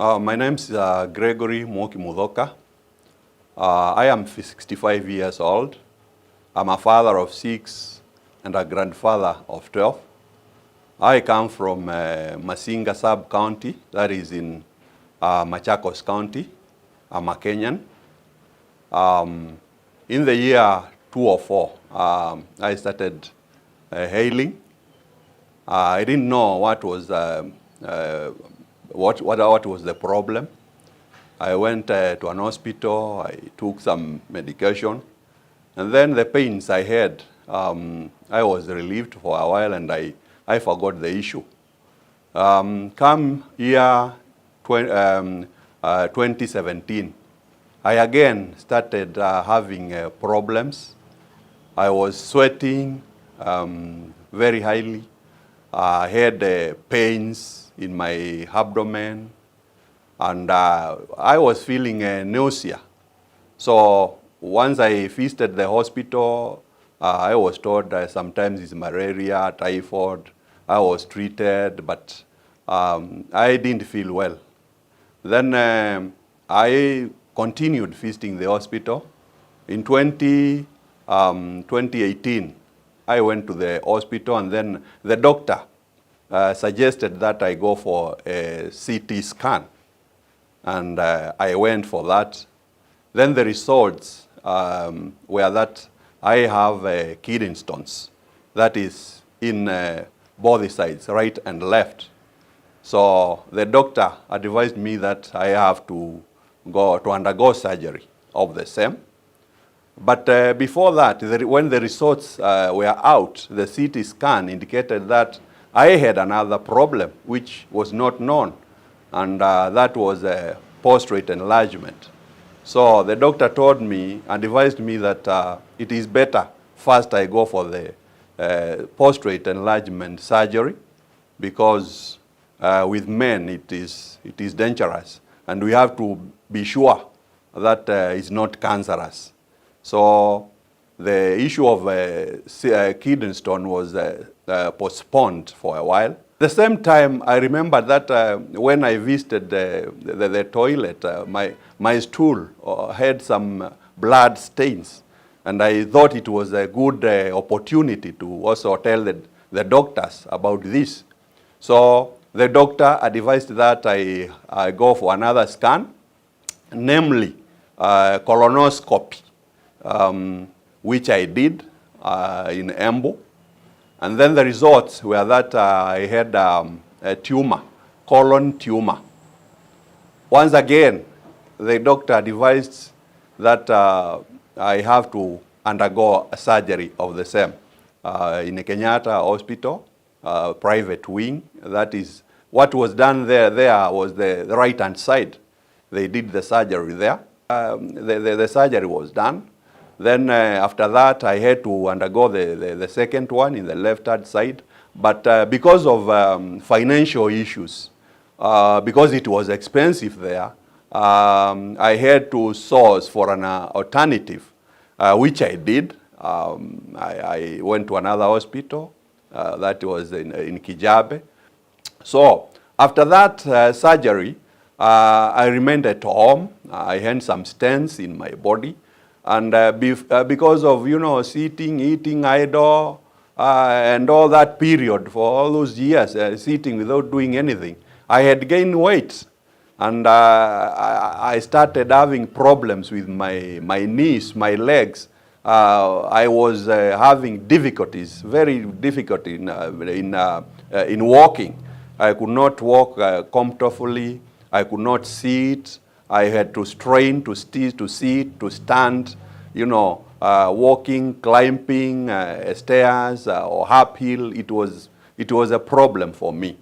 My name's Gregory Muoki. I am 65 years old. I'm a father of 6 and a grandfather of 12. I come from Masinga sub-county, that is in Machakos County. I'm a Kenyan. In the year 2004, I started hailing. I didn't know what was what was the problem. I went to an hospital. I took some medication, and then the pains I had, I was relieved for a while, and I forgot the issue. Come year 2017, I again started having problems. I was sweating very highly. I had pains in my abdomen, and I was feeling nausea. So once I visited the hospital, I was told sometimes it's malaria, typhoid. I was treated, but I didn't feel well. Then I continued visiting the hospital. In 2018, I went to the hospital, and then the doctor suggested that I go for a CT scan. And I went for that. Then the results were that I have kidney stones. That is in both sides, right and left. So the doctor advised me that I have to undergo surgery of the same. But before that, when the results were out, the CT scan indicated that I had another problem which was not known, and that was a prostate enlargement. So the doctor told me and advised me that it is better first I go for the prostate enlargement surgery, because with men it is dangerous, and we have to be sure that it's not cancerous. So the issue of kidney stone was postponed for a while. At the same time, I remember that when I visited the toilet, my stool had some blood stains, and I thought it was a good opportunity to also tell the doctors about this. So the doctor advised that I go for another scan, namely colonoscopy, which I did in Embu. And then the results were that I had a tumor, colon tumor. Once again, the doctor advised that I have to undergo a surgery of the same in a Kenyatta hospital, private wing. That is, what was done there was the right-hand side. They did the surgery there. The surgery was done. Then after that, I had to undergo the second one in the left-hand side. But because of financial issues, because it was expensive there, I had to source for an alternative, which I did. I went to another hospital that was in Kijabe. So after that surgery, I remained at home. I had some stents in my body. And because of, sitting, eating idle, and all that period, for all those years, sitting without doing anything, I had gained weight. And I started having problems with my knees, my legs. I was having difficulties, very difficult in walking. I could not walk comfortably. I could not sit. I had to strain to sit, to stand, walking, climbing stairs or uphill. It was a problem for me.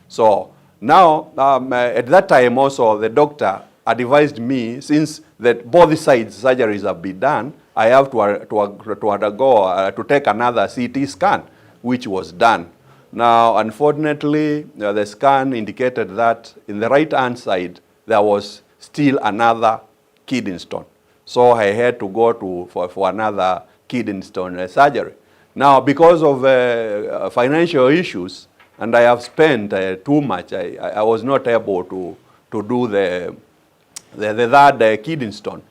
So now, at that time also, the doctor advised me, since both sides surgeries have been done, I have to undergo, to take another CT scan, which was done. Now, unfortunately, the scan indicated that in the right-hand side, there was still another kidney stone. So I had to go for another kidney stone surgery. Now, because of financial issues, and I have spent too much, I was not able to do the third kidney stone.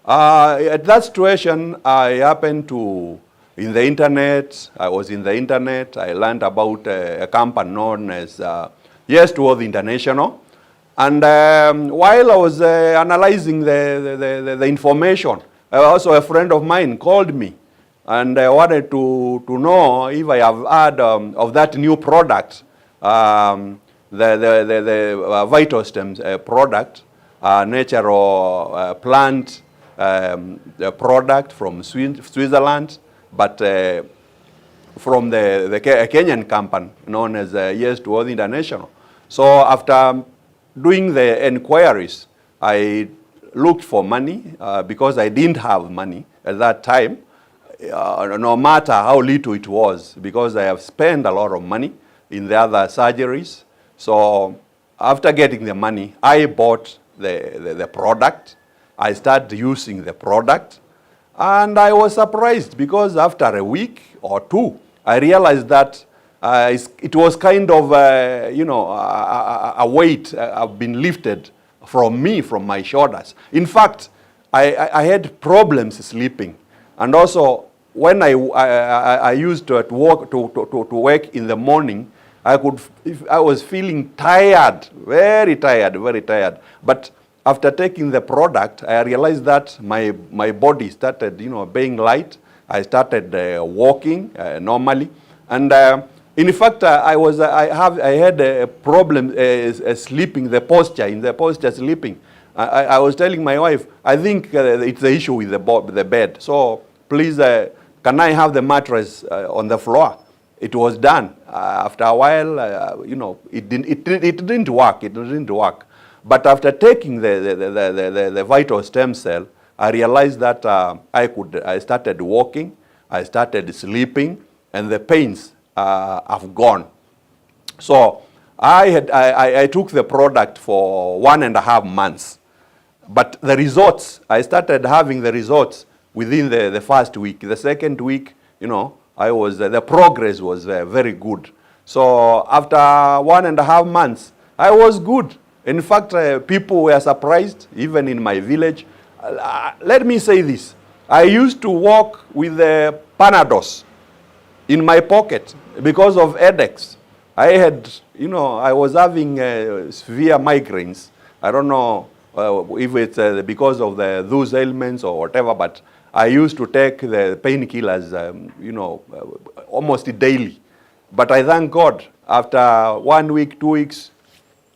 At that situation, I happened to, in the internet, I was in the internet, I learned about a company known as Yes Towards International. And while I was analyzing the information, also a friend of mine called me and wanted to know if I have heard of that new product, the VitalScell product, natural plant product from Switzerland, but from the Kenyan company known as Yes Towards International. So after doing the inquiries, I looked for money because I didn't have money at that time, no matter how little it was, because I have spent a lot of money in the other surgeries. So after getting the money, I bought the product. I started using the product, and I was surprised because after a week or two, I realized that it was kind of, a weight have been lifted from me, from my shoulders. In fact, I had problems sleeping, and also when I used to work in the morning, I was feeling tired, very tired. But after taking the product, I realized that my body started, being light. I started walking normally, and in fact, I had a problem sleeping, in the posture sleeping. I was telling my wife, I think it's the issue with the bed. So please, can I have the mattress on the floor? It was done. After a while, it didn't work. It didn't work. But after taking the vital stem cell, I realized that I started walking, I started sleeping, and the pains have gone. So I took the product for 1.5 months. But the results, I started having the results within the first week. The second week, the progress was very good. So after 1.5 months, I was good. In fact, people were surprised, even in my village. Let me say this. I used to walk with the Panados in my pocket because of headaches. I was having severe migraines. I don't know if it's because of those ailments or whatever, but I used to take the painkillers, almost daily. But I thank God, after 1 week, 2 weeks,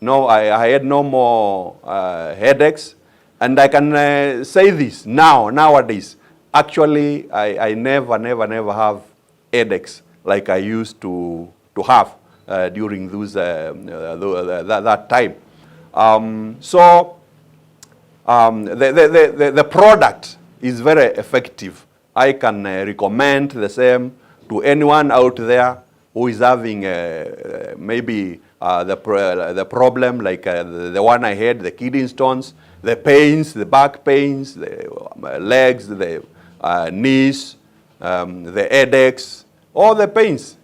I had no more headaches. And I can say this nowadays. Actually, I never have headaches like I used to have during that time. The product is very effective. I can recommend the same to anyone out there who is having maybe the problem like the one I had, the kidney stones, the pains, the back pains, the legs, the knees, the headaches, all the pains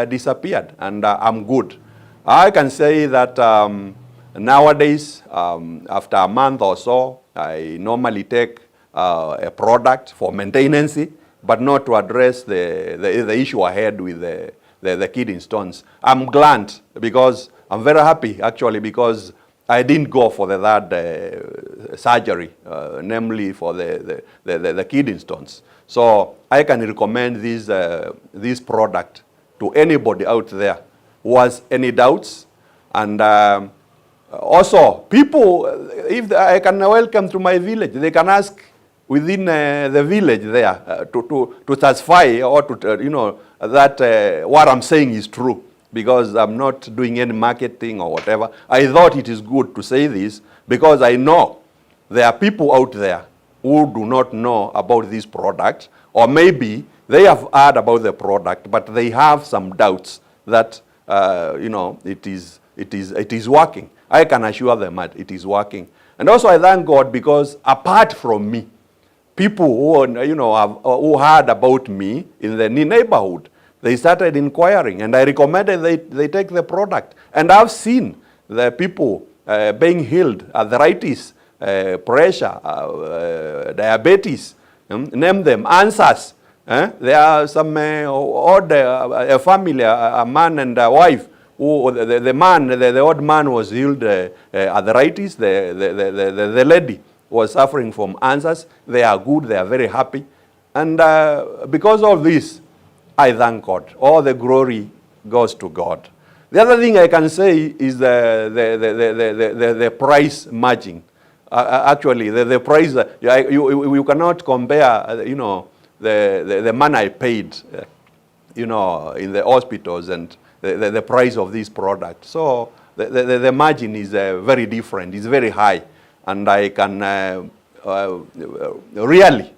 disappeared, and I'm good. I can say that nowadays, after a month or so, I normally take a product for maintenance, but not to address the issue I had with the kidney stones. I'm glad because I'm very happy actually because I didn't go for the third surgery, namely for the kidney stones. So I can recommend this product to anybody out there who has any doubts. And also, people, if I can welcome to my village, they can ask within the village there to satisfy or to, that what I'm saying is true, because I'm not doing any marketing or whatever. I thought it is good to say this because I know there are people out there who do not know about this product, or maybe they have heard about the product, but they have some doubts that it is working. I can assure them that it is working. And also I thank God because apart from me, people who heard about me in the neighborhood, they started inquiring, and I recommended they take the product. And I've seen the people being healed, arthritis, pressure, diabetes, name them, answers. There are some odd a family, a man and a wife, who the old man was healed arthritis, the lady was suffering from answers. They are good, they are very happy. And because of this, I thank God. All the glory goes to God. The other thing I can say is the price matching. Actually, the price, you cannot compare, you know, the money I paid, you know, in the hospitals and the price of this product. So the margin is very different. It's very high. And I can really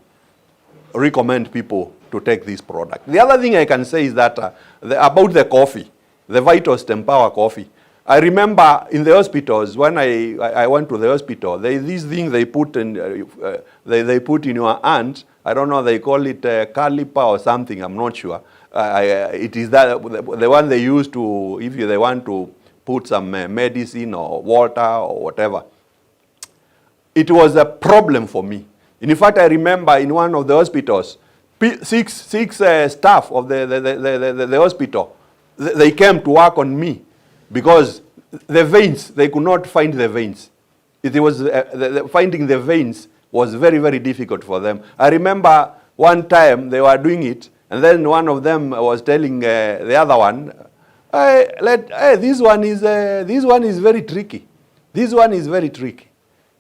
recommend people to take this product. The other thing I can say is that about the coffee, the VitalScell Power coffee. I remember in the hospitals, when I went to the hospital, this thing they put in they put in your hand. I don't know, they call it caliper or something, I'm not sure. It is that the one they use to, if they want to put some medicine or water or whatever. It was a problem for me. In fact, I remember in one of the hospitals, six staff of the hospital, they came to work on me because the veins, they could not find the veins. It was finding the veins was very, very difficult for them. I remember one time they were doing it, and then one of them was telling the other one, this one is very tricky. This one is very tricky.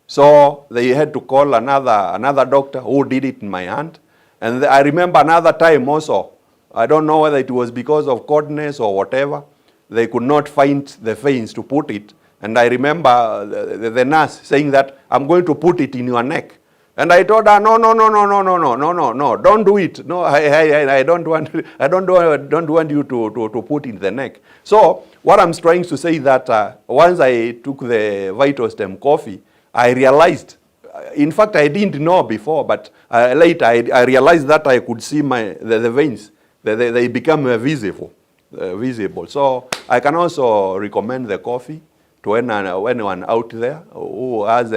So they had to call another doctor who did it in my hand. And I remember another time also, I don't know whether it was because of coldness or whatever, they could not find the veins to put it. And I remember the nurse saying that, I'm going to put it in your neck. And I told her, no, don't do it. No, I don't want you to put it in the neck. So what I'm trying to say is that once I took the VitalScell coffee, I realized, in fact, I didn't know before, but later I realized that I could see the veins. They become visible. So I can also recommend the coffee to anyone out there who has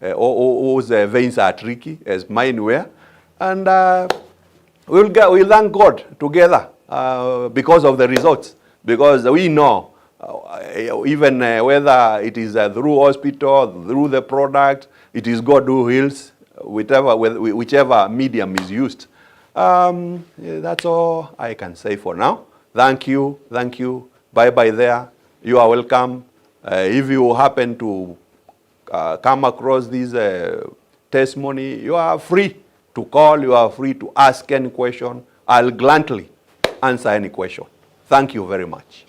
whose veins are tricky, as mine were, and we'll thank God together because of the results. Because we know, even whether it is through hospital, through the product, it is God who heals, whichever medium is used. That's all I can say for now. Thank you. Bye-bye there. You are welcome. If you happen to come across this testimony, you are free to call, you are free to ask any question. I'll gladly answer any question. Thank you very much.